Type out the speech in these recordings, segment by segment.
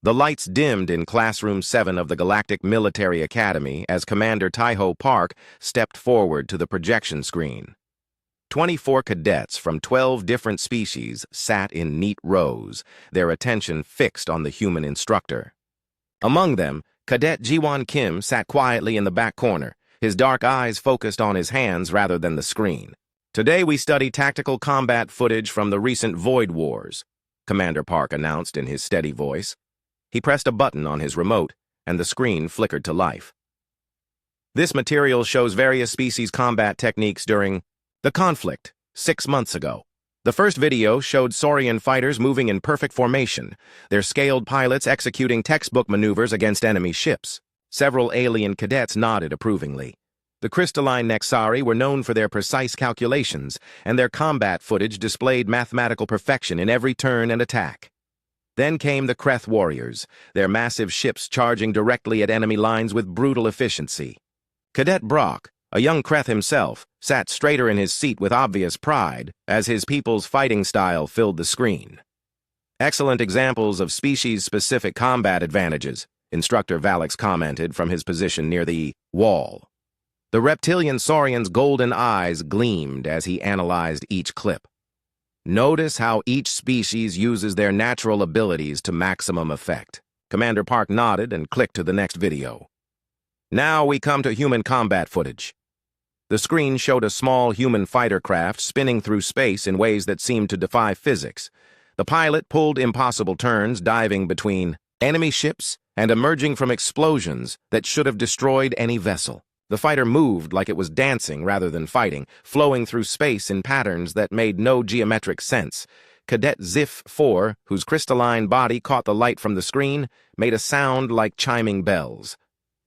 The lights dimmed in Classroom 7 of the Galactic Military Academy as Commander Taiho Park stepped forward to the projection screen. 24 cadets from 12 different species sat in neat rows, their attention fixed on the human instructor. Among them, Cadet Jiwon Kim sat quietly in the back corner, his dark eyes focused on his hands rather than the screen. "Today we study tactical combat footage from the recent Void Wars," Commander Park announced in his steady voice. He pressed a button on his remote, and the screen flickered to life. This material shows various species' combat techniques during the conflict 6 months ago. The first video showed Saurian fighters moving in perfect formation, their scaled pilots executing textbook maneuvers against enemy ships. Several alien cadets nodded approvingly. The crystalline Nexari were known for their precise calculations, and their combat footage displayed mathematical perfection in every turn and attack. Then came the Kreth warriors, their massive ships charging directly at enemy lines with brutal efficiency. Cadet Brock, a young Kreth himself, sat straighter in his seat with obvious pride as his people's fighting style filled the screen. "Excellent examples of species-specific combat advantages," Instructor Valix commented from his position near the wall. The reptilian saurian's golden eyes gleamed as he analyzed each clip. "Notice how each species uses their natural abilities to maximum effect." Commander Park nodded and clicked to the next video. "Now we come to human combat footage." The screen showed a small human fighter craft spinning through space in ways that seemed to defy physics. The pilot pulled impossible turns, diving between enemy ships and emerging from explosions that should have destroyed any vessel. The fighter moved like it was dancing rather than fighting, flowing through space in patterns that made no geometric sense. Cadet Zif 4, whose crystalline body caught the light from the screen, made a sound like chiming bells.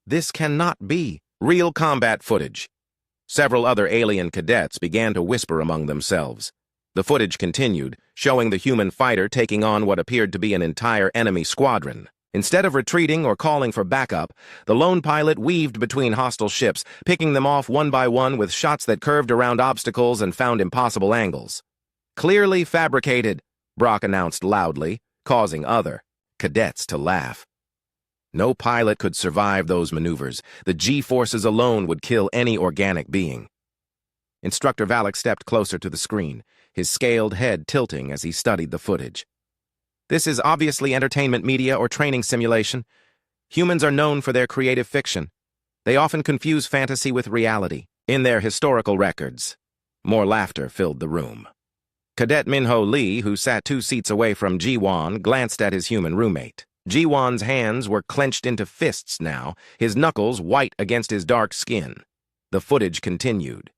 "This cannot be real combat footage." Several other alien cadets began to whisper among themselves. The footage continued, showing the human fighter taking on what appeared to be an entire enemy squadron. Instead of retreating or calling for backup, the lone pilot weaved between hostile ships, picking them off one by one with shots that curved around obstacles and found impossible angles. "Clearly fabricated," Brock announced loudly, causing other cadets to laugh. No pilot could survive those maneuvers. The G-forces alone would kill any organic being. Instructor Valak stepped closer to the screen, his scaled head tilting as he studied the footage. "This is obviously entertainment media or training simulation. Humans are known for their creative fiction. They often confuse fantasy with reality. In their historical records." More laughter filled the room. Cadet Minho Lee, who sat 2 seats away from Jiwon, glanced at his human roommate. Jiwon's hands were clenched into fists now, his knuckles white against his dark skin. The footage continued.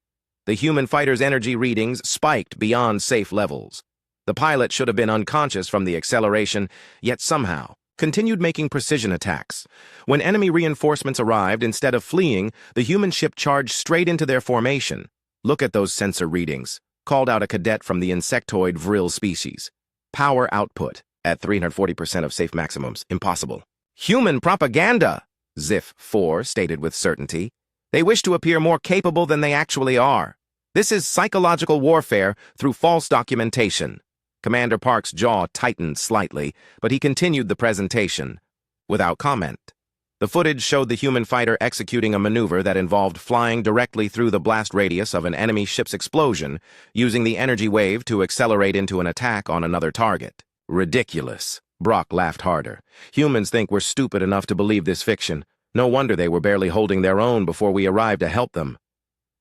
The human fighter's energy readings spiked beyond safe levels. The pilot should have been unconscious from the acceleration, yet somehow continued making precision attacks. When enemy reinforcements arrived, instead of fleeing, the human ship charged straight into their formation. "Look at those sensor readings," called out a cadet from the insectoid vril species. "Power output at 340% of safe maximums. Impossible." "Human propaganda," Zif 4 stated with certainty. "They wish to appear more capable than they actually are. This is psychological warfare through false documentation." Commander Park's jaw tightened slightly, but he continued the presentation without comment. The footage showed the human fighter executing a maneuver that involved flying directly through the blast radius of an enemy ship's explosion, using the energy wave to accelerate into an attack on another target. "Ridiculous." Brock laughed harder. "Humans think we're stupid enough to believe this fiction. No wonder they were barely holding their own before we arrived to help them."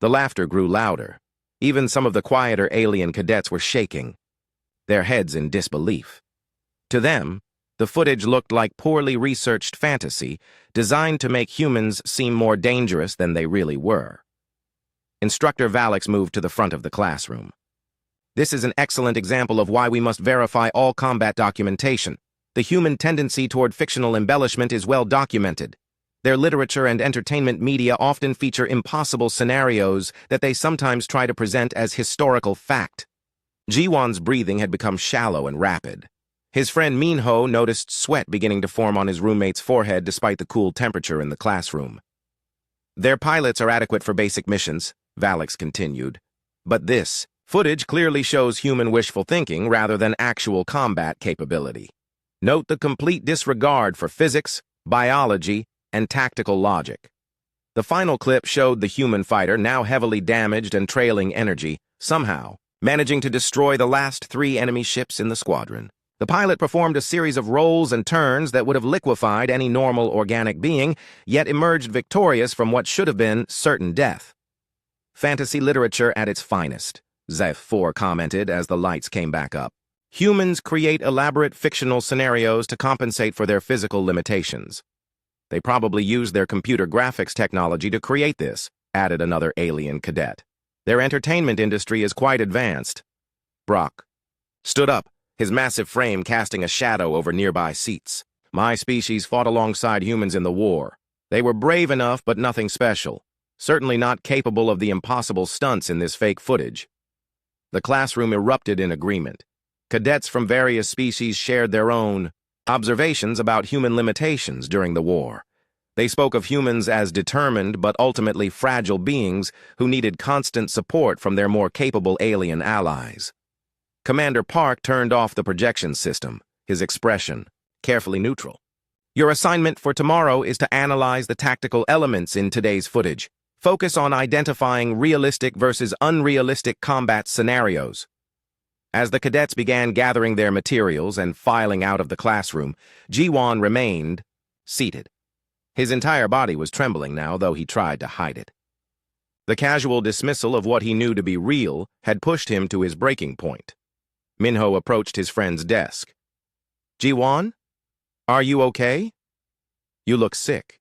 The laughter grew louder. Even some of the quieter alien cadets were shaking, their heads in disbelief. To them, the footage looked like poorly researched fantasy designed to make humans seem more dangerous than they really were. Instructor Valix moved to the front of the classroom. "This is an excellent example of why we must verify all combat documentation. The human tendency toward fictional embellishment is well documented. Their literature and entertainment media often feature impossible scenarios that they sometimes try to present as historical fact." Jiwon's breathing had become shallow and rapid. His friend Minho noticed sweat beginning to form on his roommate's forehead despite the cool temperature in the classroom. "Their pilots are adequate for basic missions," Valix continued. "But this footage clearly shows human wishful thinking rather than actual combat capability." Note the complete disregard for physics, biology, and tactical logic. The final clip showed the human fighter, now heavily damaged and trailing energy, somehow managing to destroy the last 3 enemy ships in the squadron. The pilot performed a series of rolls and turns that would have liquefied any normal organic being, yet emerged victorious from what should have been certain death. Fantasy literature at its finest, HFY commented as the lights came back up. Humans create elaborate fictional scenarios to compensate for their physical limitations. They probably used their computer graphics technology to create this, added another alien cadet. Their entertainment industry is quite advanced. Brock stood up, his massive frame casting a shadow over nearby seats. My species fought alongside humans in the war. They were brave enough, but nothing special. Certainly not capable of the impossible stunts in this fake footage. The classroom erupted in agreement. Cadets from various species shared their own observations about human limitations during the war. They spoke of humans as determined but ultimately fragile beings who needed constant support from their more capable alien allies. Commander Park turned off the projection system, his expression carefully neutral. Your assignment for tomorrow is to analyze the tactical elements in today's footage. Focus on identifying realistic versus unrealistic combat scenarios. As the cadets began gathering their materials and filing out of the classroom, Ji-won remained seated. His entire body was trembling now, though he tried to hide it. The casual dismissal of what he knew to be real had pushed him to his breaking point. Minho approached his friend's desk. Ji-won? Are you okay? You look sick.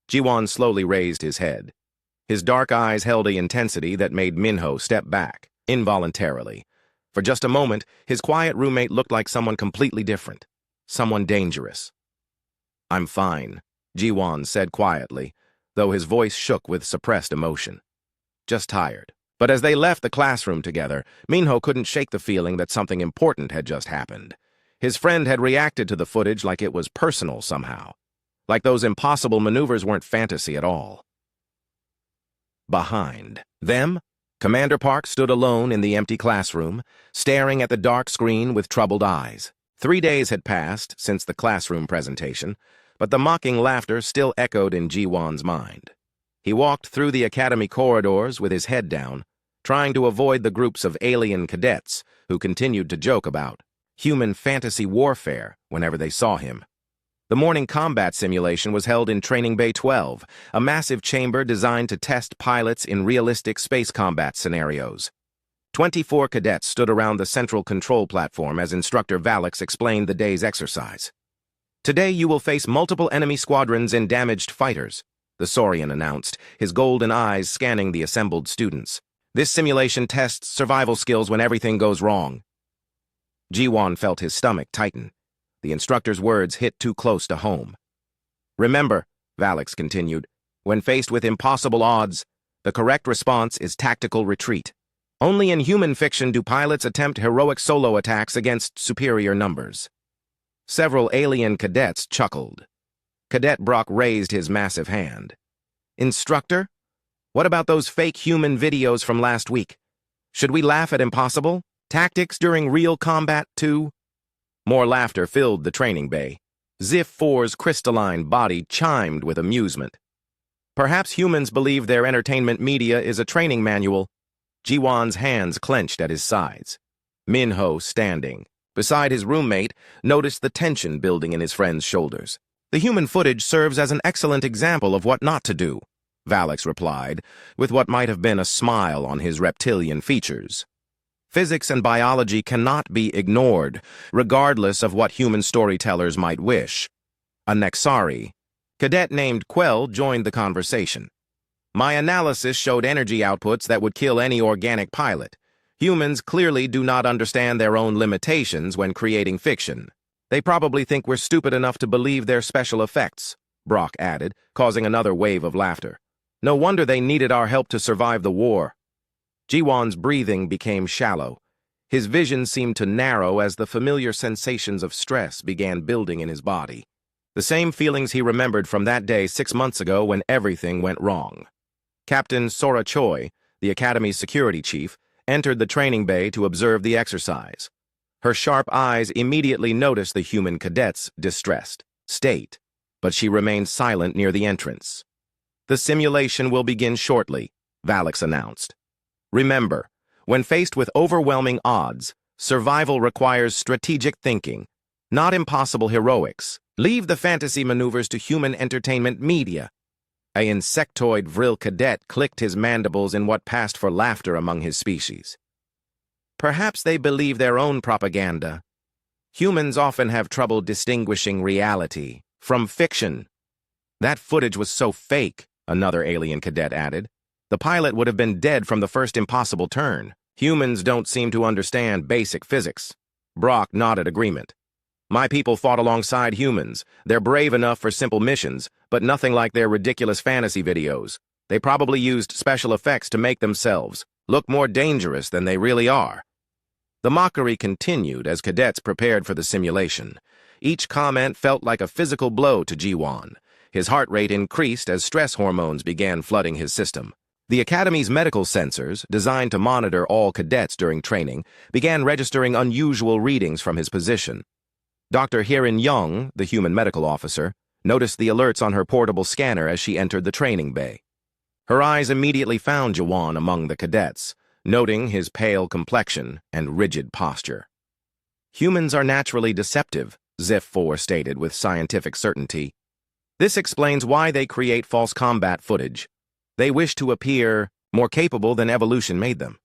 Ji-won slowly raised his head. His dark eyes held an intensity that made Minho step back, involuntarily. For just a moment, his quiet roommate looked like someone completely different, someone dangerous. I'm fine, Ji-won said quietly, though his voice shook with suppressed emotion. Just tired. But as they left the classroom together, Minho couldn't shake the feeling that something important had just happened. His friend had reacted to the footage like it was personal somehow. Like those impossible maneuvers weren't fantasy at all. Behind them, Commander Park stood alone in the empty classroom, staring at the dark screen with troubled eyes. 3 days had passed since the classroom presentation, but the mocking laughter still echoed in Ji-won's mind. He walked through the academy corridors with his head down, trying to avoid the groups of alien cadets who continued to joke about human fantasy warfare whenever they saw him. The morning combat simulation was held in Training Bay 12, a massive chamber designed to test pilots in realistic space combat scenarios. 24 cadets stood around the central control platform as Instructor Valix explained the day's exercise. Today you will face multiple enemy squadrons and damaged fighters, the Saurian announced, his golden eyes scanning the assembled students. This simulation tests survival skills when everything goes wrong. Ji-won felt his stomach tighten. The instructor's words hit too close to home. Remember, Valix continued, when faced with impossible odds, the correct response is tactical retreat. Only in human fiction do pilots attempt heroic solo attacks against superior numbers. Several alien cadets chuckled. Cadet Brock raised his massive hand. Instructor, what about those fake human videos from last week? Should we laugh at impossible tactics during real combat too? More laughter filled the training bay. HFY's crystalline body chimed with amusement. Perhaps humans believe their entertainment media is a training manual. Ji-won's hands clenched at his sides. Minho, standing beside his roommate, noticed the tension building in his friend's shoulders. The human footage serves as an excellent example of what not to do, Valix replied, with what might have been a smile on his reptilian features. Physics and biology cannot be ignored, regardless of what human storytellers might wish. A Nexari, cadet named Quell, joined the conversation. My analysis showed energy outputs that would kill any organic pilot. Humans clearly do not understand their own limitations when creating fiction. They probably think we're stupid enough to believe their special effects, Brock added, causing another wave of laughter. No wonder they needed our help to survive the war. Ji-won's breathing became shallow. His vision seemed to narrow as the familiar sensations of stress began building in his body. The same feelings he remembered from that day 6 months ago when everything went wrong. Captain Sora Choi, the Academy's security chief, entered the training bay to observe the exercise. Her sharp eyes immediately noticed the human cadet's distressed state, but she remained silent near the entrance. "The simulation will begin shortly," Valix announced. "Remember, when faced with overwhelming odds, survival requires strategic thinking, not impossible heroics. Leave the fantasy maneuvers to human entertainment media." A insectoid vril cadet clicked his mandibles in what passed for laughter among his species. "Perhaps they believe their own propaganda. Humans often have trouble distinguishing reality from fiction." "That footage was so fake," another alien cadet added. "The pilot would have been dead from the first impossible turn." "Humans don't seem to understand basic physics." Brock nodded agreement. "My people fought alongside humans. They're brave enough for simple missions, but nothing like their ridiculous fantasy videos. They probably used special effects to make themselves look more dangerous than they really are." The mockery continued as cadets prepared for the simulation. Each comment felt like a physical blow to Jiwon. His heart rate increased as stress hormones began flooding his system. The Academy's medical sensors, designed to monitor all cadets during training, began registering unusual readings from his position. Dr. Hyerin Young, the human medical officer, noticed the alerts on her portable scanner as she entered the training bay. Her eyes immediately found Jiwon among the cadets, noting his pale complexion and rigid posture. "Humans are naturally deceptive," Zif-4 stated with scientific certainty. "This explains why they create false combat footage. They wish to appear more capable than evolution made them."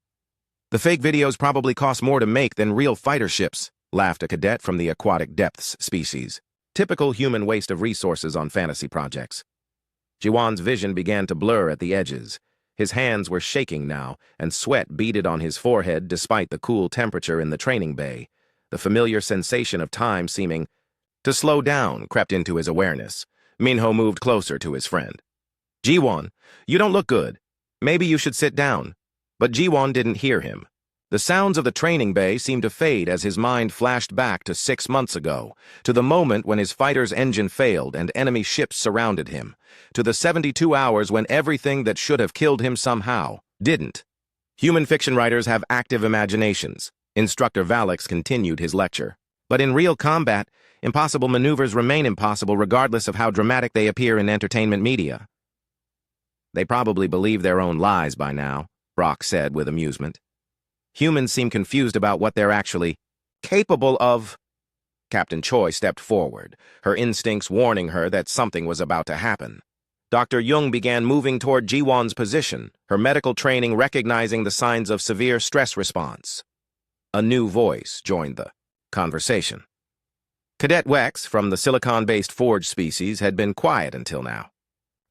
"The fake videos probably cost more to make than real fighter ships," laughed a cadet from the aquatic depths species. "Typical human waste of resources on fantasy projects." Jiwon's vision began to blur at the edges. His hands were shaking now, and sweat beaded on his forehead despite the cool temperature in the training bay. The familiar sensation of time seeming to slow down crept into his awareness. Minho moved closer to his friend. "Jiwon, you don't look good. Maybe you should sit down." But Jiwon didn't hear him. The sounds of the training bay seemed to fade as his mind flashed back to 6 months ago, to the moment when his fighter's engine failed and enemy ships surrounded him, to the 72 hours when everything that should have killed him somehow didn't. Human fiction writers have active imaginations. Instructor Valix continued his lecture. But in real combat, impossible maneuvers remain impossible regardless of how dramatic they appear in entertainment media. "They probably believe their own lies by now," Brock said with amusement. "Humans seem confused about what they're actually capable of." Captain Choi stepped forward, her instincts warning her that something was about to happen. Dr. Jung began moving toward Jiwon's position, her medical training recognizing the signs of severe stress response. A new voice joined the conversation. Cadet Wex, from the silicon-based Forge species, had been quiet until now.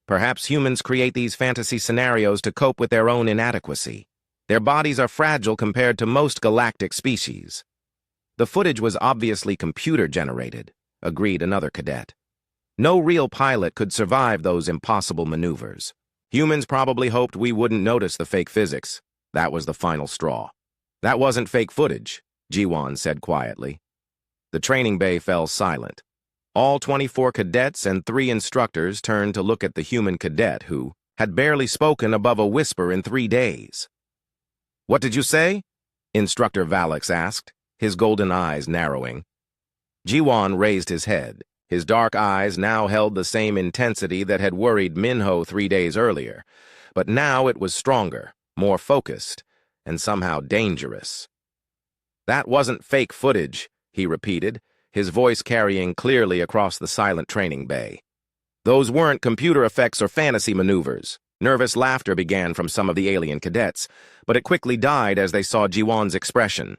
"Perhaps humans create these fantasy scenarios to cope with their own inadequacy. Their bodies are fragile compared to most galactic species." "The footage was obviously computer-generated," agreed another cadet. "No real pilot could survive those impossible maneuvers. Humans probably hoped we wouldn't notice the fake physics. That was the final straw." "That wasn't fake footage," Jiwon said quietly. The training bay fell silent. All 24 cadets and 3 instructors turned to look at the human cadet who had barely spoken above a whisper in 3 days. "What did you say?" Instructor Valix asked, his golden eyes narrowing. Jiwon raised his head. His dark eyes now held the same intensity that had worried Minho 3 days earlier, but now it was stronger, more focused, and somehow dangerous. "That wasn't fake footage," he repeated, his voice carrying clearly across the silent training bay. "Those weren't computer effects or fantasy maneuvers." Nervous laughter began from some of the alien cadets, but it quickly died as they saw Jiwon's expression.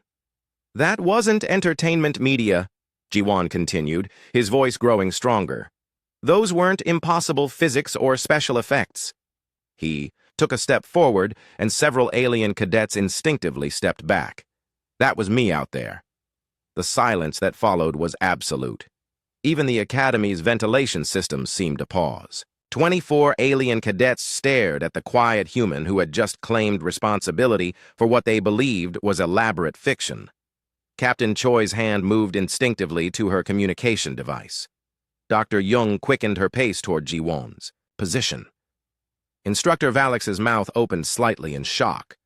"That wasn't entertainment media," Jiwon continued, his voice growing stronger. "Those weren't impossible physics or special effects." He took a step forward, and several alien cadets instinctively stepped back. "That was me out there." The silence that followed was absolute. Even the Academy's ventilation systems seemed to pause. 24 alien cadets stared at the quiet human who had just claimed responsibility for what they believed was elaborate fiction. Captain Choi's hand moved instinctively to her communication device. Dr. Jung quickened her pace toward Jiwon's position. Instructor Valix's mouth opened slightly in shock.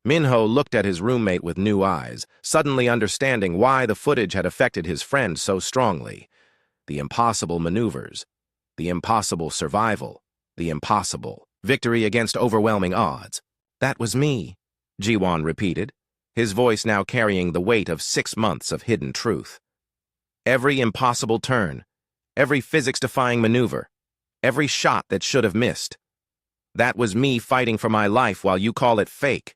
Minho looked at his roommate with new eyes, suddenly understanding why the footage had affected his friend so strongly. The impossible maneuvers, the impossible survival, the impossible victory against overwhelming odds. That was me, Ji-won repeated, his voice now carrying the weight of 6 months of hidden truth. Every impossible turn, every physics-defying maneuver, every shot that should have missed. That was me fighting for my life while you call it fake.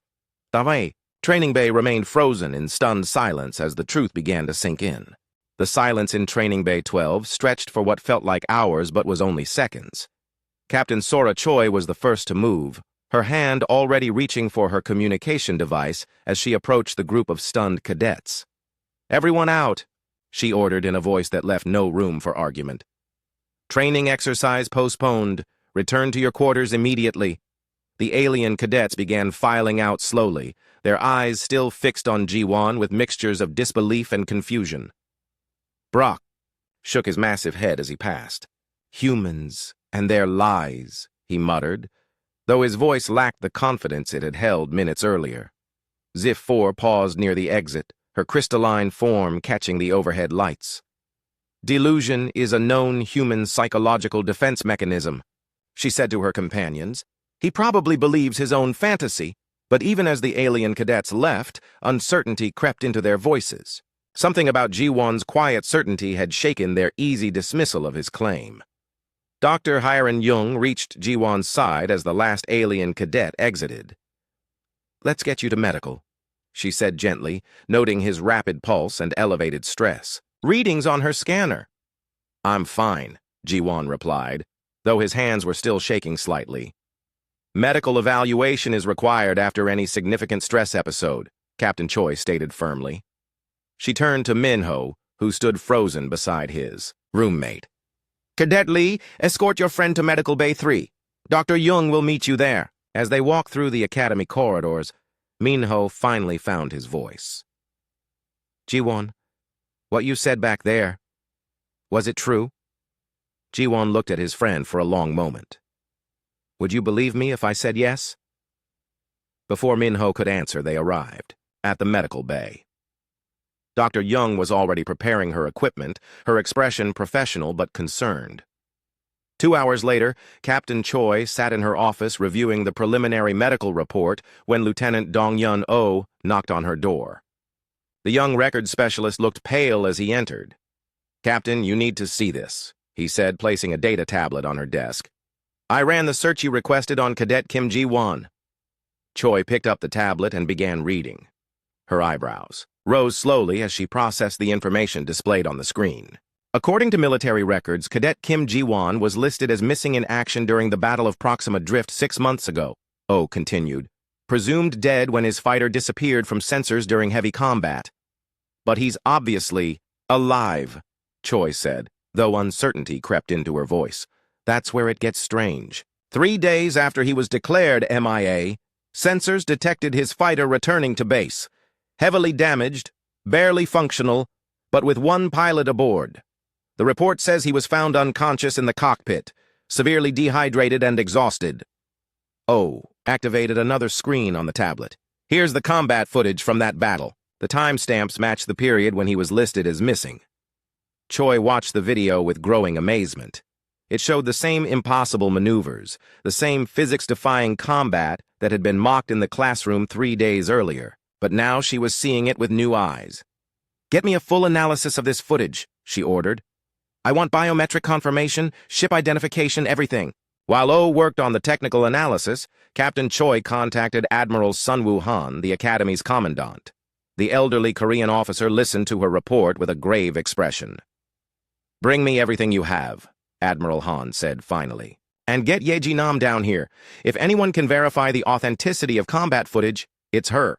Training Bay remained frozen in stunned silence as the truth began to sink in. The silence in Training Bay 12 stretched for what felt like hours but was only seconds. Captain Sora Choi was the first to move, her hand already reaching for her communication device as she approached the group of stunned cadets. "Everyone out," she ordered in a voice that left no room for argument. "Training exercise postponed. Return to your quarters immediately." The alien cadets began filing out slowly, their eyes still fixed on Ji-won with mixtures of disbelief and confusion. Brock shook his massive head as he passed. "Humans and their lies," he muttered, though his voice lacked the confidence it had held minutes earlier. Zif 4 paused near the exit, her crystalline form catching the overhead lights. "Delusion is a known human psychological defense mechanism," she said to her companions. "He probably believes his own fantasy," but even as the alien cadets left, uncertainty crept into their voices. Something about Ji-won's quiet certainty had shaken their easy dismissal of his claim. Dr. Hyeren Jung reached Ji-won's side as the last alien cadet exited. "Let's get you to medical," she said gently, noting his rapid pulse and elevated stress. "Readings on her scanner." "I'm fine," Ji-won replied, though his hands were still shaking slightly. "Medical evaluation is required after any significant stress episode," Captain Choi stated firmly. She turned to Minho, who stood frozen beside his roommate. "Cadet Lee, escort your friend to Medical Bay 3. Dr. Jung will meet you there." As they walked through the academy corridors, Minho finally found his voice. "Ji-won, what you said back there, was it true?" Ji-won looked at his friend for a long moment. "Would you believe me if I said yes?" Before Minho could answer, they arrived at the medical bay. Dr. Jung was already preparing her equipment, her expression professional but concerned. 2 hours later, Captain Choi sat in her office reviewing the preliminary medical report when Lieutenant Dong-yun Oh knocked on her door. The young records specialist looked pale as he entered. "Captain, you need to see this," he said, placing a data tablet on her desk. "I ran the search you requested on Cadet Kim Ji-won." Choi picked up the tablet and began reading. Her eyebrows rose slowly as she processed the information displayed on the screen. According to military records, Cadet Kim Ji-won was listed as missing in action during the Battle of Proxima Drift 6 months ago, Oh continued. "Presumed dead when his fighter disappeared from sensors during heavy combat. But he's obviously alive," Choi said, though uncertainty crept into her voice. "That's where it gets strange. 3 days after he was declared MIA, sensors detected his fighter returning to base. Heavily damaged, barely functional, but with 1 pilot aboard. The report says he was found unconscious in the cockpit, severely dehydrated and exhausted." Oh activated another screen on the tablet. "Here's the combat footage from that battle. The timestamps match the period when he was listed as missing." Choi watched the video with growing amazement. It showed the same impossible maneuvers, the same physics-defying combat that had been mocked in the classroom 3 days earlier. But now she was seeing it with new eyes. "Get me a full analysis of this footage," she ordered. "I want biometric confirmation, ship identification, everything." While Oh worked on the technical analysis, Captain Choi contacted Admiral Sunwoo Han, the Academy's commandant. The elderly Korean officer listened to her report with a grave expression. "Bring me everything you have," Admiral Han said finally. "And get Ye Ji-nam down here. If anyone can verify the authenticity of combat footage, it's her."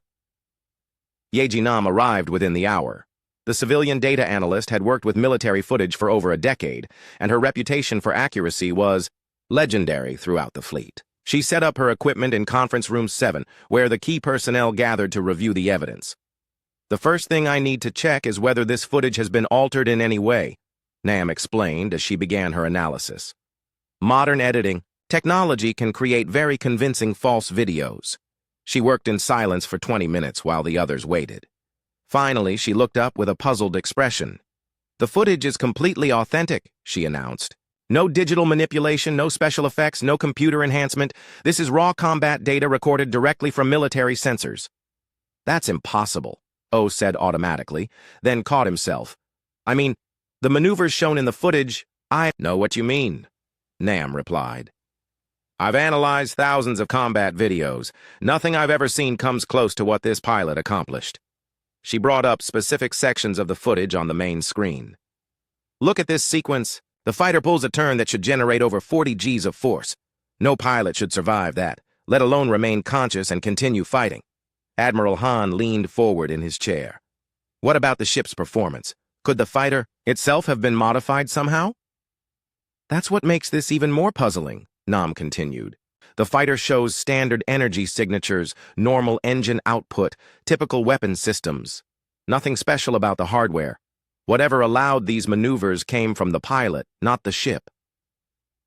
Ye Ji-nam arrived within the hour. The civilian data analyst had worked with military footage for over a decade, and her reputation for accuracy was legendary throughout the fleet. She set up her equipment in Conference Room 7, where the key personnel gathered to review the evidence. "The first thing I need to check is whether this footage has been altered in any way," Nam explained as she began her analysis. "Modern editing technology can create very convincing false videos. She worked in silence for 20 minutes while the others waited. Finally, she looked up with a puzzled expression. "The footage is completely authentic," she announced. "No digital manipulation, no special effects, no computer enhancement. This is raw combat data recorded directly from military sensors." "That's impossible," O said automatically, then caught himself. "I mean, the maneuvers shown in the footage, I know what you mean," Nam replied. "I've analyzed thousands of combat videos. Nothing I've ever seen comes close to what this pilot accomplished." She brought up specific sections of the footage on the main screen. "Look at this sequence. The fighter pulls a turn that should generate over 40 Gs of force. No pilot should survive that, let alone remain conscious and continue fighting." Admiral Han leaned forward in his chair. "What about the ship's performance? Could the fighter itself have been modified somehow?" "That's what makes this even more puzzling," Nam continued. "The fighter shows standard energy signatures, normal engine output, typical weapon systems. Nothing special about the hardware. Whatever allowed these maneuvers came from the pilot, not the ship."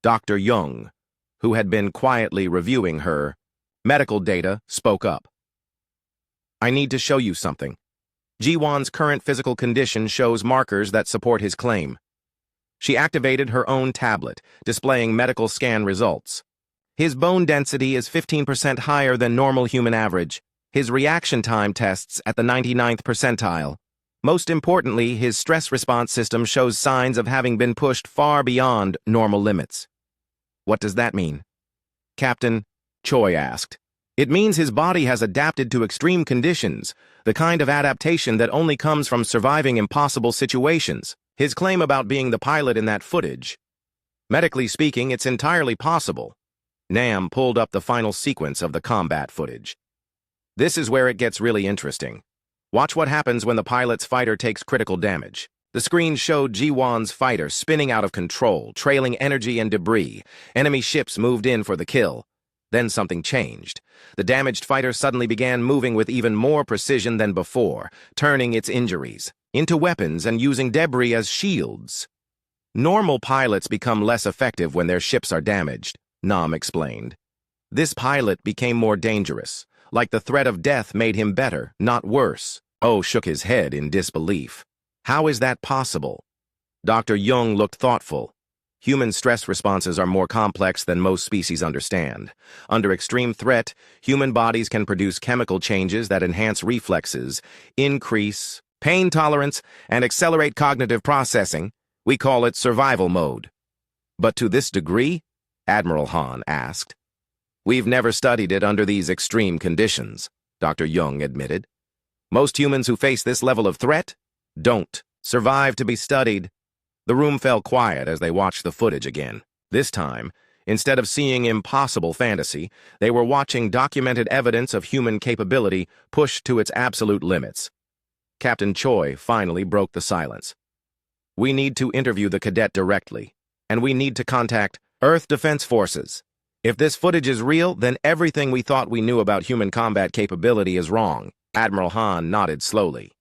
Dr. Young, who had been quietly reviewing her medical data, spoke up. "I need to show you something. Jiwan's current physical condition shows markers that support his claim." She activated her own tablet, displaying medical scan results. "His bone density is 15% higher than normal human average. His reaction time tests at the 99th percentile. Most importantly, his stress response system shows signs of having been pushed far beyond normal limits." "What does that mean?" Captain Choi asked. "It means his body has adapted to extreme conditions, the kind of adaptation that only comes from surviving impossible situations. His claim about being the pilot in that footage. Medically speaking, it's entirely possible." Nam pulled up the final sequence of the combat footage. "This is where it gets really interesting. Watch what happens when the pilot's fighter takes critical damage." The screen showed Jiwan's fighter spinning out of control, trailing energy and debris. Enemy ships moved in for the kill. Then something changed. The damaged fighter suddenly began moving with even more precision than before, turning its injuries into weapons and using debris as shields. "Normal pilots become less effective when their ships are damaged," Nam explained. "This pilot became more dangerous. Like the threat of death made him better, not worse." Oh shook his head in disbelief. "How is that possible?" Dr. Young looked thoughtful. "Human stress responses are more complex than most species understand. Under extreme threat, human bodies can produce chemical changes that enhance reflexes, increase pain tolerance, and accelerate cognitive processing. We call it survival mode." "But to this degree?" Admiral Han asked. "We've never studied it under these extreme conditions," Dr. Young admitted. "Most humans who face this level of threat don't survive to be studied." The room fell quiet as they watched the footage again. This time, instead of seeing impossible fantasy, they were watching documented evidence of human capability pushed to its absolute limits. Captain Choi finally broke the silence. "We need to interview the cadet directly, and we need to contact Earth Defense Forces. If this footage is real, then everything we thought we knew about human combat capability is wrong." Admiral Han nodded slowly.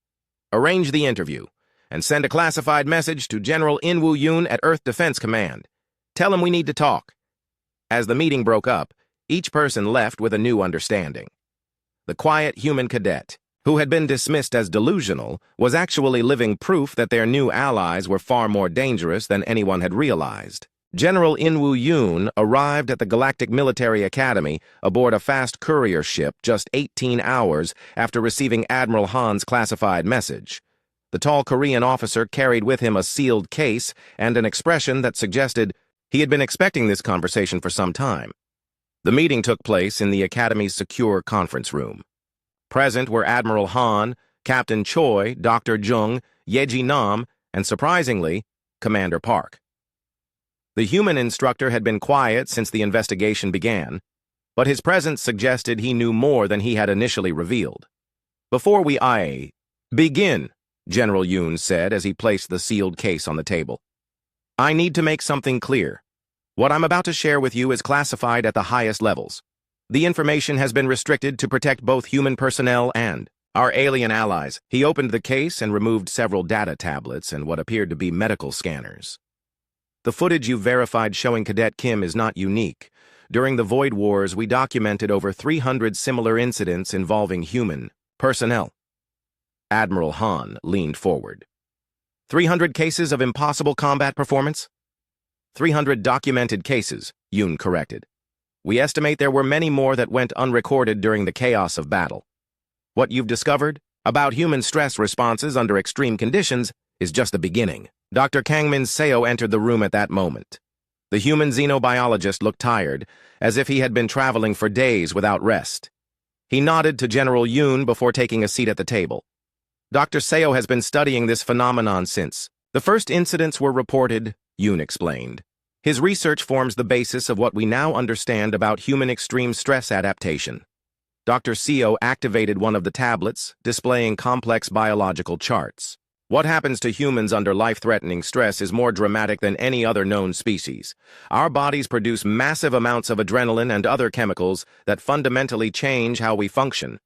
"Arrange the interview, and send a classified message to General In Woo Yoon at Earth Defense Command. Tell him we need to talk." As the meeting broke up, each person left with a new understanding. The quiet human cadet, who had been dismissed as delusional, was actually living proof that their new allies were far more dangerous than anyone had realized. General In Woo Yoon arrived at the Galactic Military Academy aboard a fast courier ship just 18 hours after receiving Admiral Han's classified message. The tall Korean officer carried with him a sealed case and an expression that suggested he had been expecting this conversation for some time. The meeting took place in the Academy's secure conference room. Present were Admiral Han, Captain Choi, Dr. Jung, Yeji Nam, and surprisingly, Commander Park. The human instructor had been quiet since the investigation began, but his presence suggested he knew more than he had initially revealed. "Before we begin," General Yoon said as he placed the sealed case on the table, "I need to make something clear. What I'm about to share with you is classified at the highest levels. The information has been restricted to protect both human personnel and our alien allies." He opened the case and removed several data tablets and what appeared to be medical scanners. "The footage you've verified showing Cadet Kim is not unique, During the Void Wars, we documented over 300 similar incidents involving human personnel. Admiral Han leaned forward. 300 cases of impossible combat performance? 300 documented cases, Yoon corrected. We estimate there were many more that went unrecorded during the chaos of battle. What you've discovered about human stress responses under extreme conditions is just the beginning. Dr. Kangmin Seo entered the room at that moment. The human xenobiologist looked tired, as if he had been traveling for days without rest. He nodded to General Yoon before taking a seat at the table. Dr. Seo has been studying this phenomenon since. The first incidents were reported, Yoon explained. His research forms the basis of what we now understand about human extreme stress adaptation. Dr. Seo activated one of the tablets, displaying complex biological charts. What happens to humans under life-threatening stress is more dramatic than any other known species. Our bodies produce massive amounts of adrenaline and other chemicals that fundamentally change how we function.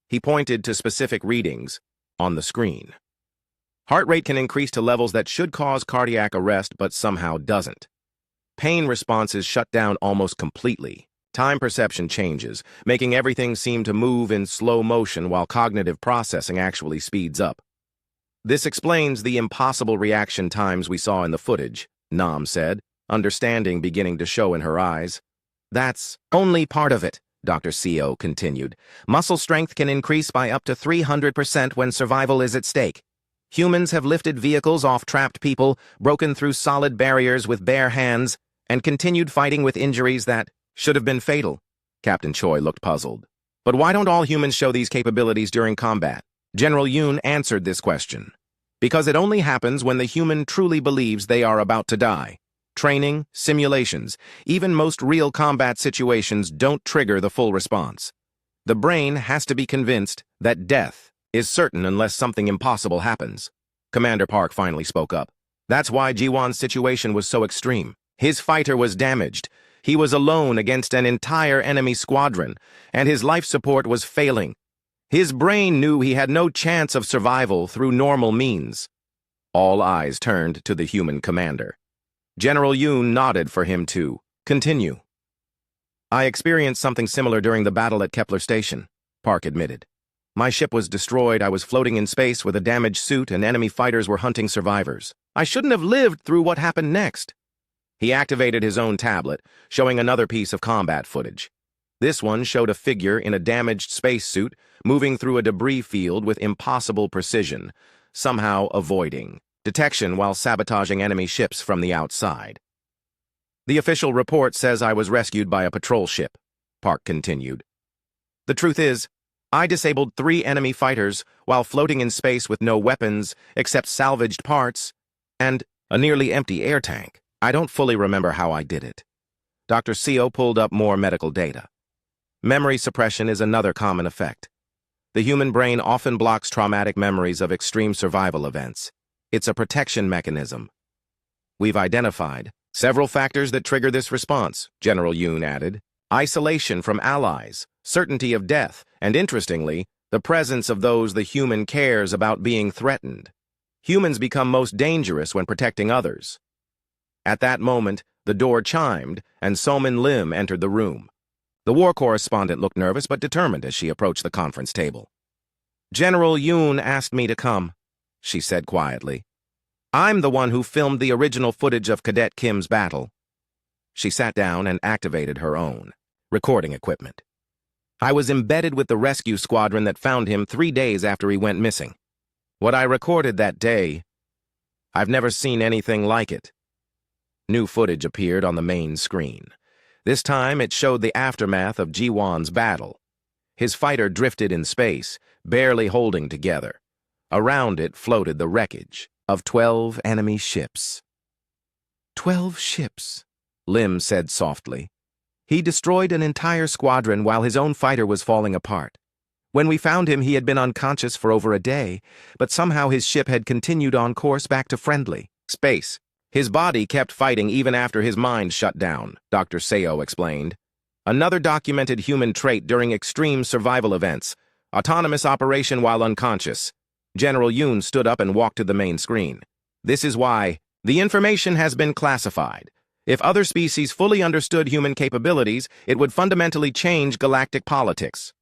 He pointed to specific readings on the screen. Heart rate can increase to levels that should cause cardiac arrest but somehow doesn't. Pain responses shut down almost completely. Time perception changes, making everything seem to move in slow motion while cognitive processing actually speeds up. This explains the impossible reaction times we saw in the footage, Nam said, understanding beginning to show in her eyes. That's only part of it, Dr. Seo continued. Muscle strength can increase by up to 300% when survival is at stake. Humans have lifted vehicles off trapped people, broken through solid barriers with bare hands, and continued fighting with injuries that should have been fatal. Captain Choi looked puzzled. But why don't all humans show these capabilities during combat? General Yoon answered this question. Because it only happens when the human truly believes they are about to die. Training, simulations, even most real combat situations don't trigger the full response. The brain has to be convinced that death is certain unless something impossible happens. Commander Park finally spoke up. That's why Ji-won's situation was so extreme. His fighter was damaged. He was alone against an entire enemy squadron, and his life support was failing. His brain knew he had no chance of survival through normal means. All eyes turned to the human commander. General Yoon nodded for him to continue. I experienced something similar during the battle at Kepler Station, Park admitted. My ship was destroyed, I was floating in space with a damaged suit, and enemy fighters were hunting survivors. I shouldn't have lived through what happened next. He activated his own tablet, showing another piece of combat footage. This one showed a figure in a damaged spacesuit moving through a debris field with impossible precision, somehow avoiding detection while sabotaging enemy ships from the outside. The official report says I was rescued by a patrol ship, Park continued. The truth is, I disabled 3 enemy fighters while floating in space with no weapons except salvaged parts and a nearly empty air tank. I don't fully remember how I did it. Dr. Seo pulled up more medical data. Memory suppression is another common effect. The human brain often blocks traumatic memories of extreme survival events. It's a protection mechanism. We've identified several factors that trigger this response, General Yoon added. Isolation from allies, certainty of death, and interestingly, the presence of those the human cares about being threatened. Humans become most dangerous when protecting others. At that moment, the door chimed, and Somin Lim entered the room. The war correspondent looked nervous but determined as she approached the conference table. General Yoon asked me to come, she said quietly. I'm the one who filmed the original footage of Cadet Kim's battle. She sat down and activated her own recording equipment. I was embedded with the rescue squadron that found him 3 days after he went missing. What I recorded that day, I've never seen anything like it. New footage appeared on the main screen. This time it showed the aftermath of Ji-won's battle. His fighter drifted in space, barely holding together. Around it floated the wreckage of 12 enemy ships. 12 ships, Lim said softly. He destroyed an entire squadron while his own fighter was falling apart. When we found him, he had been unconscious for over a day, but somehow his ship had continued on course back to friendly space. His body kept fighting even after his mind shut down, Dr. Seo explained. Another documented human trait during extreme survival events, autonomous operation while unconscious. General Yoon stood up and walked to the main screen. This is why the information has been classified. If other species fully understood human capabilities, it would fundamentally change galactic politics.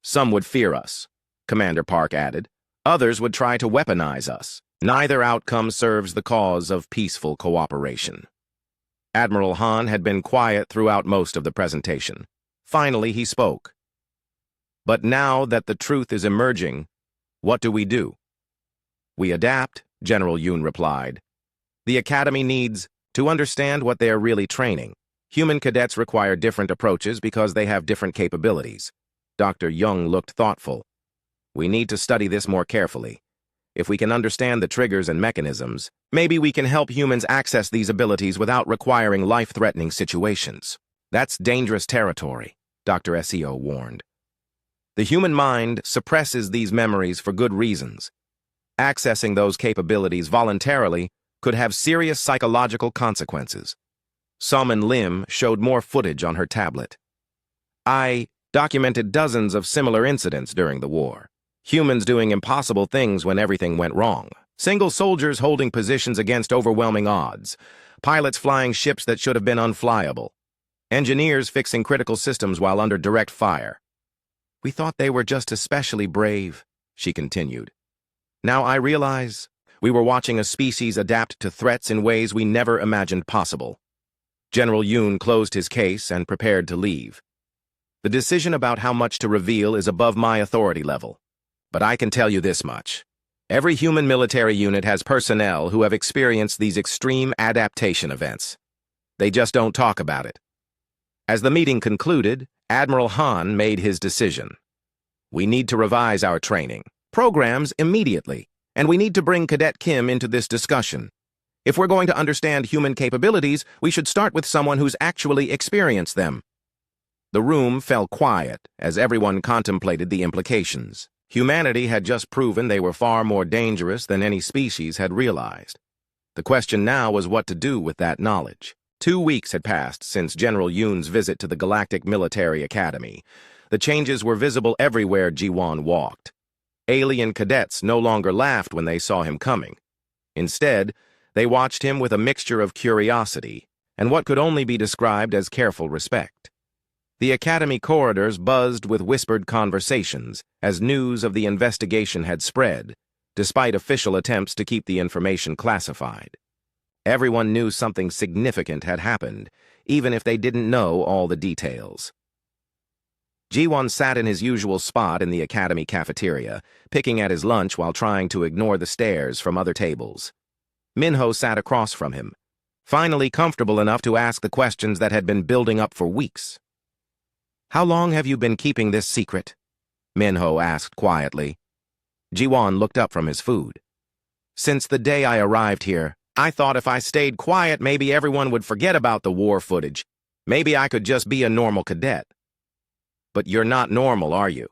Some would fear us, Commander Park added. Others would try to weaponize us. Neither outcome serves the cause of peaceful cooperation. Admiral Han had been quiet throughout most of the presentation. Finally, he spoke. But now that the truth is emerging, what do? We adapt, General Yoon replied. The Academy needs to understand what they are really training. Human cadets require different approaches because they have different capabilities. Dr. Young looked thoughtful. We need to study this more carefully. If we can understand the triggers and mechanisms, maybe we can help humans access these abilities without requiring life-threatening situations. That's dangerous territory, Dr. SEO warned. The human mind suppresses these memories for good reasons. Accessing those capabilities voluntarily could have serious psychological consequences. Summon Lim showed more footage on her tablet. I documented dozens of similar incidents during the war. Humans doing impossible things when everything went wrong. Single soldiers holding positions against overwhelming odds. Pilots flying ships that should have been unflyable. Engineers fixing critical systems while under direct fire. We thought they were just especially brave, she continued. Now I realize we were watching a species adapt to threats in ways we never imagined possible. General Yoon closed his case and prepared to leave. The decision about how much to reveal is above my authority level. But I can tell you this much. Every human military unit has personnel who have experienced these extreme adaptation events. They just don't talk about it. As the meeting concluded, Admiral Han made his decision. We need to revise our training programs immediately, and we need to bring Cadet Kim into this discussion. If we're going to understand human capabilities, we should start with someone who's actually experienced them. The room fell quiet as everyone contemplated the implications. Humanity had just proven they were far more dangerous than any species had realized. The question now was what to do with that knowledge. 2 weeks had passed since General Yoon's visit to the Galactic Military Academy. The changes were visible everywhere Ji-won walked. Alien cadets no longer laughed when they saw him coming. Instead, they watched him with a mixture of curiosity and what could only be described as careful respect. The academy corridors buzzed with whispered conversations as news of the investigation had spread, despite official attempts to keep the information classified. Everyone knew something significant had happened, even if they didn't know all the details. Ji-won sat in his usual spot in the academy cafeteria, picking at his lunch while trying to ignore the stares from other tables. Minho sat across from him, finally comfortable enough to ask the questions that had been building up for weeks. "How long have you been keeping this secret?" Minho asked quietly. Ji-won looked up from his food. "Since the day I arrived here, I thought if I stayed quiet, maybe everyone would forget about the war footage. Maybe I could just be a normal cadet." "But you're not normal, are you?"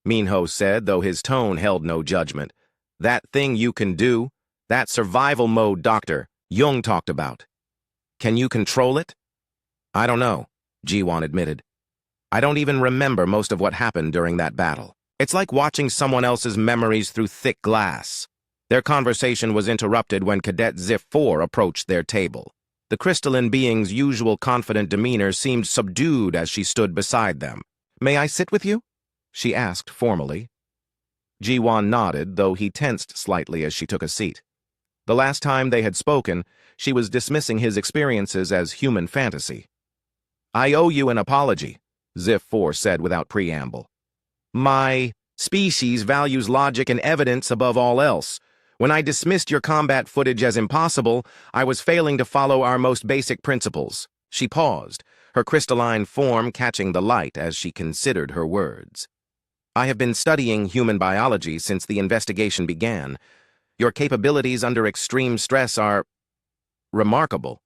Minho said, though his tone held no judgment. "That thing you can do, that survival mode Dr. Young talked about. Can you control it?" "I don't know," Ji-won admitted. "I don't even remember most of what happened during that battle. It's like watching someone else's memories through thick glass." Their conversation was interrupted when Cadet Zif-4 approached their table. The crystalline being's usual confident demeanor seemed subdued as she stood beside them. "May I sit with you?" she asked formally. Ji-won nodded, though he tensed slightly as she took a seat. The last time they had spoken, she was dismissing his experiences as human fantasy. "I owe you an apology," Zif-4 said without preamble. "My species values logic and evidence above all else. When I dismissed your combat footage as impossible, I was failing to follow our most basic principles." She paused, her crystalline form catching the light as she considered her words. "I have been studying human biology since the investigation began. Your capabilities under extreme stress are remarkable.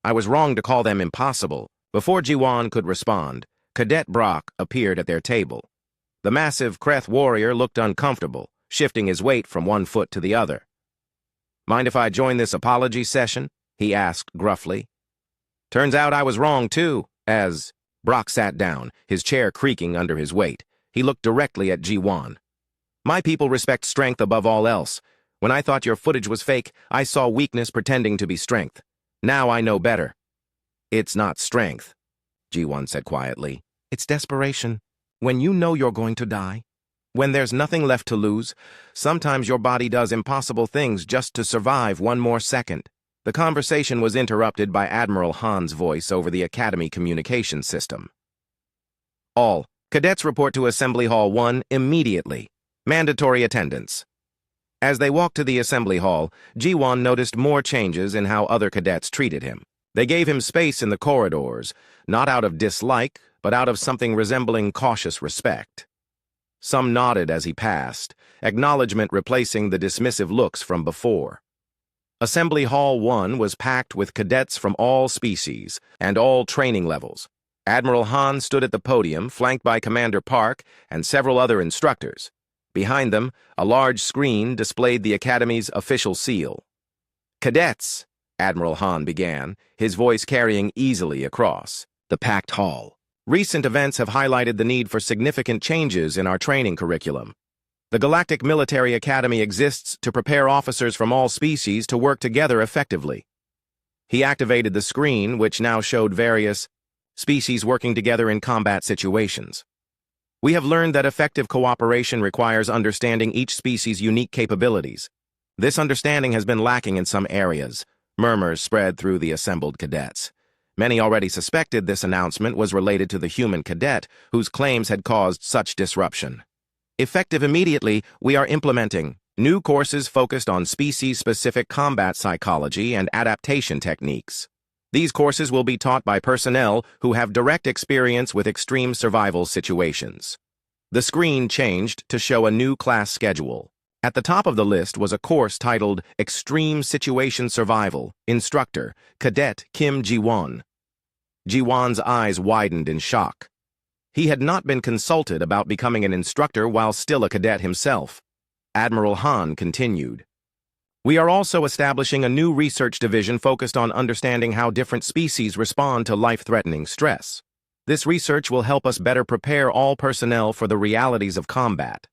I was wrong to call them impossible." Before Ji-won could respond, Cadet Brock appeared at their table. The massive Kreth warrior looked uncomfortable, shifting his weight from one foot to the other. "Mind if I join this apology session?" he asked gruffly. "Turns out I was wrong, too." As Brock sat down, his chair creaking under his weight, he looked directly at Ji-won. "My people respect strength above all else. When I thought your footage was fake, I saw weakness pretending to be strength. Now I know better. It's not strength, G1 said quietly. It's desperation. When you know you're going to die, when there's nothing left to lose, sometimes your body does impossible things just to survive one more second. The conversation was interrupted by Admiral Han's voice over the Academy communication system. All cadets report to Assembly Hall 1 immediately. Mandatory attendance. As they walked to the Assembly Hall, G1 noticed more changes in how other cadets treated him. They gave him space in the corridors, not out of dislike, but out of something resembling cautious respect. Some nodded as he passed, acknowledgement replacing the dismissive looks from before. Assembly Hall 1 was packed with cadets from all species and all training levels. Admiral Han stood at the podium, flanked by Commander Park and several other instructors. Behind them, a large screen displayed the Academy's official seal. "Cadets," Admiral Han began, his voice carrying easily across the packed hall. "Recent events have highlighted the need for significant changes in our training curriculum. The Galactic Military Academy exists to prepare officers from all species to work together effectively." He activated the screen, which now showed various species working together in combat situations. "We have learned that effective cooperation requires understanding each species' unique capabilities. This understanding has been lacking in some areas." Murmurs spread through the assembled cadets. Many already suspected this announcement was related to the human cadet, whose claims had caused such disruption. "Effective immediately, we are implementing new courses focused on species-specific combat psychology and adaptation techniques. These courses will be taught by personnel who have direct experience with extreme survival situations." The screen changed to show a new class schedule. At the top of the list was a course titled Extreme Situation Survival, Instructor, Cadet Kim Ji-won. Ji-won's eyes widened in shock. He had not been consulted about becoming an instructor while still a cadet himself. Admiral Han continued. "We are also establishing a new research division focused on understanding how different species respond to life-threatening stress. This research will help us better prepare all personnel for the realities of combat."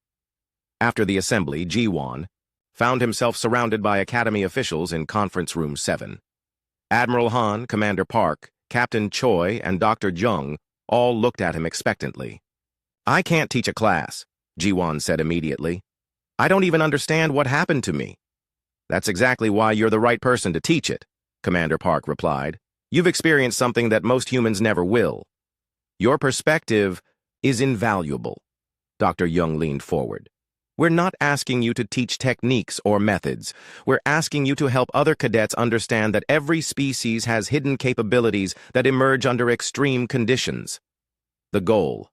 After the assembly, Ji-won found himself surrounded by Academy officials in Conference Room 7. Admiral Han, Commander Park, Captain Choi, and Dr. Jung all looked at him expectantly. "I can't teach a class," Ji-won said immediately. "I don't even understand what happened to me." "That's exactly why you're the right person to teach it," Commander Park replied. "You've experienced something that most humans never will. Your perspective is invaluable." Dr. Jung leaned forward. "We're not asking you to teach techniques or methods. We're asking you to help other cadets understand that every species has hidden capabilities that emerge under extreme conditions. The goal,"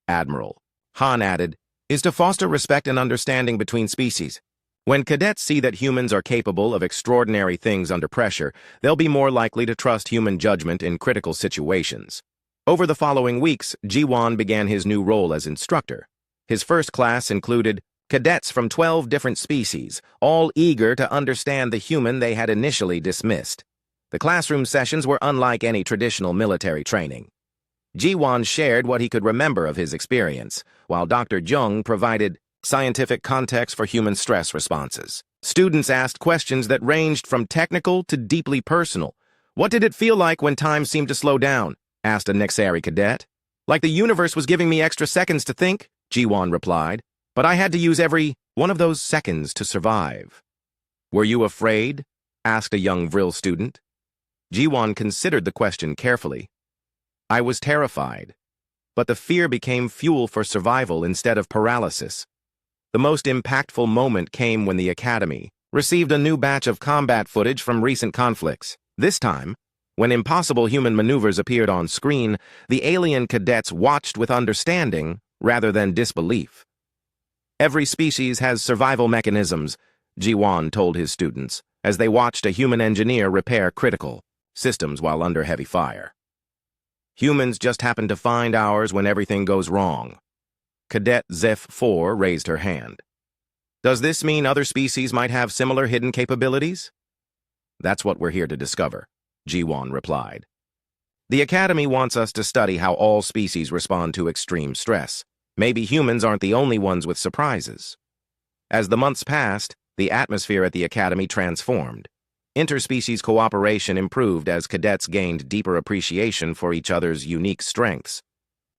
Admiral Han added, "is to foster respect and understanding between species. When cadets see that humans are capable of extraordinary things under pressure, they'll be more likely to trust human judgment in critical situations." Over the following weeks, Ji-won began his new role as instructor. His first class included cadets from 12 different species, all eager to understand the human they had initially dismissed. The classroom sessions were unlike any traditional military training. Ji-won shared what he could remember of his experience, while Dr. Jung provided scientific context for human stress responses. Students asked questions that ranged from technical to deeply personal. "What did it feel like when time seemed to slow down?" asked a Nexari cadet. "Like the universe was giving me extra seconds to think," Ji-won replied. "But I had to use every one of those seconds to survive." "Were you afraid?" asked a young Vril student. Ji-won considered the question carefully. "I was terrified, but the fear became fuel for survival instead of paralysis. The most impactful moment came when the Academy received a new batch of combat footage from recent conflicts. This time, when impossible human maneuvers appeared on screen, the alien cadets watched with understanding rather than disbelief. Every species has survival mechanisms, Ji-won told his students, as they watched a human engineer repair critical systems while under heavy fire. Humans just happen to find ours when everything goes wrong. Cadet Zeph 4 raised her hand. Does this mean other species might have similar hidden capabilities? That's what we're here to discover, Ji-won replied. The Academy wants us to study how all species respond to extreme stress. Maybe humans aren't the only ones with surprises. As the months passed, the atmosphere at the Academy transformed. Interspecies cooperation improved as cadets gained deeper appreciation for each other's unique strengths.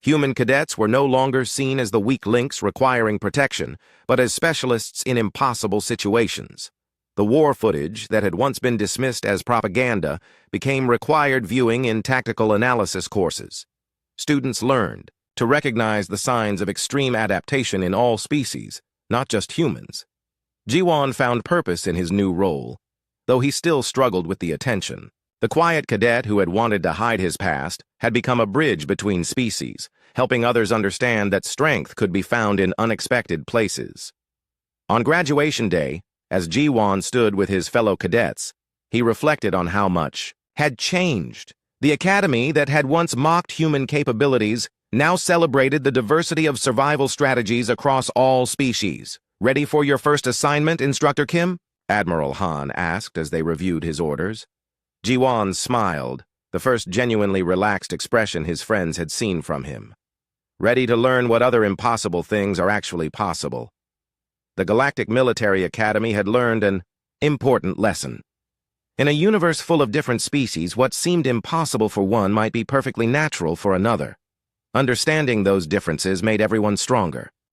Human cadets were no longer seen as the weak links requiring protection, but as specialists in impossible situations. The war footage that had once been dismissed as propaganda became required viewing in tactical analysis courses. Students learned to recognize the signs of extreme adaptation in all species, not just humans. Jiwon found purpose in his new role, though he still struggled with the attention. The quiet cadet who had wanted to hide his past had become a bridge between species, helping others understand that strength could be found in unexpected places. On graduation day, as Jiwon stood with his fellow cadets, he reflected on how much had changed. The academy that had once mocked human capabilities now celebrated the diversity of survival strategies across all species. "Ready for your first assignment, Instructor Kim?" Admiral Han asked as they reviewed his orders. Jiwon smiled, the first genuinely relaxed expression his friends had seen from him. Ready to learn what other impossible things are actually possible. The Galactic Military Academy had learned an important lesson. In a universe full of different species, what seemed impossible for one might be perfectly natural for another. Understanding those differences made everyone stronger.